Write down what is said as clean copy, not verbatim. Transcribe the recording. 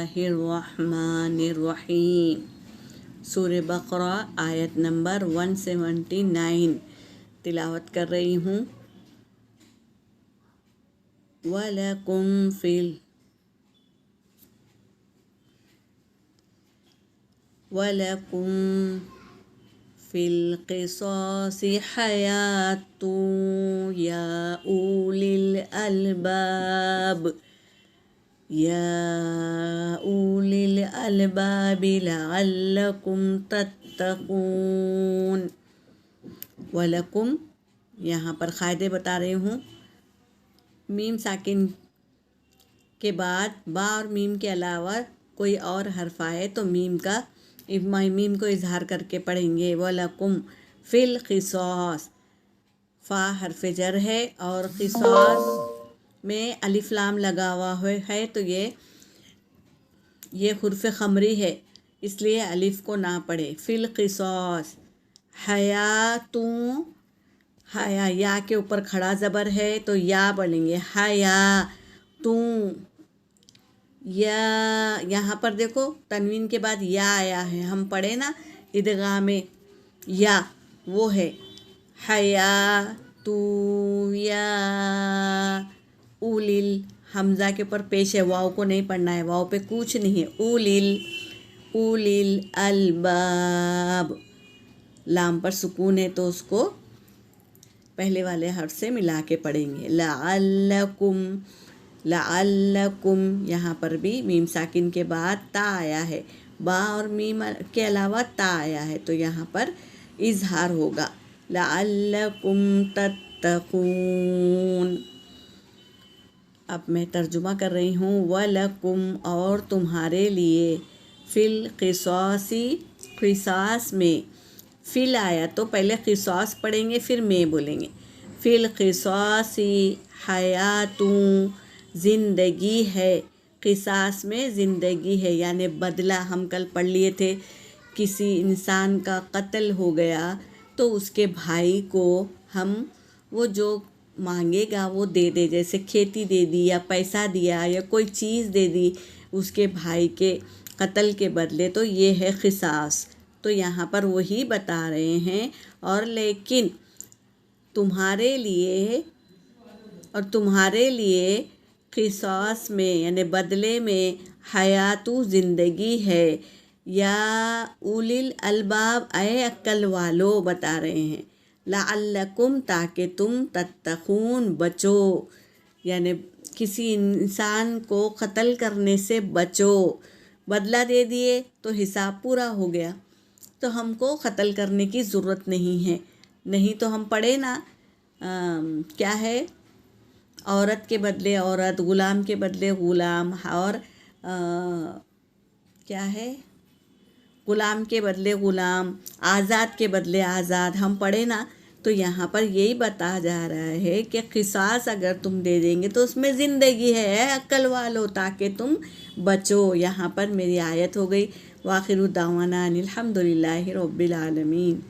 बिस्मिल्लाहिर्रहमानिर्रहीम। सूरह बकरा आयत नंबर 179 तिलावत कर रही हूँ। वलकुम फिल क़िसासि हयातुन या उलिल अलबाबि लअल्लकुम तत्तक़ून। वलकुम यहाँ पर क़ायदे बता रही हूँ। मीम साकिन के बाद बा और मीम के अलावा कोई और हर्फ आए तो मीम को इजहार करके पढ़ेंगे। वलकुम फिल क़िसास, फ़ा हर्फ जर है और क़िसास में अलिफ लाम लगा हुआ है तो ये हुर्फ ख़मरी है, इसलिए अलिफ को ना पढ़े। फिल क़िसास हयातुन, हया या के ऊपर खड़ा ज़बर है तो या बोलेंगे हयातुन। या यहाँ पर देखो तनवीन के बाद या आया है, हम पढ़े ना इदगाम में या, वो है हयातुन या उलिल। हमज़ा के ऊपर पेश है, वाव को नहीं पढ़ना है, वाव पे कुछ नहीं है। उलिल अलबाब, लाम पर सुकून है तो उसको पहले वाले हर्फ से मिला के पढ़ेंगे। लअल्लकुम यहाँ पर भी मीम साकिन के बाद ता आया है, बा और मीम के अलावा ता आया है तो यहाँ पर इजहार होगा। लअल्लकुम तत्तक़ून। अब मैं तर्जुमा कर रही हूँ। वलकुम और तुम्हारे लिए, फिल क़िसासी क़िसास में, फिल आया तो पहले क़िसास पढ़ेंगे फिर में बोलेंगे। फिल क़िसासी हयातुन, ज़िंदगी है, क़िसास में ज़िंदगी है यानी बदला। हम कल पढ़ लिए थे, किसी इंसान का कत्ल हो गया तो उसके भाई को हम वो जो मांगेगा वो दे दे, जैसे खेती दे दी या पैसा दिया या कोई चीज़ दे दी उसके भाई के कत्ल के बदले, तो ये है क़िसास। तो यहाँ पर वही बता रहे हैं। और लेकिन तुम्हारे लिए क़िसास में यानी बदले में हयातु ज़िंदगी है, या उलिल अलबाब ऐ अक्ल वालों बता रहे हैं। लअल्लकुम ताकि तुम तत्तक़ून बचो, यानी किसी इंसान को कत्ल करने से बचो। बदला दे दिए तो हिसाब पूरा हो गया, तो हमको कत्ल करने की ज़रूरत नहीं है। नहीं तो हम पढ़े ना क्या है, औरत के बदले औरत, ग़ुलाम के बदले ग़ुलाम, और क्या है, ग़ुलाम के बदले ग़ुलाम, आज़ाद के बदले आज़ाद, हम पढ़े ना। तो यहाँ पर यही बता जा रहा है कि क़िसास अगर तुम दे देंगे तो उसमें ज़िंदगी है अक्ल वालों, ताकि तुम बचो। यहाँ पर मेरी आयत हो गई। वाखिरु दावाना अनिल हम्दुलिल्लाहि रब्बिल आलमीन।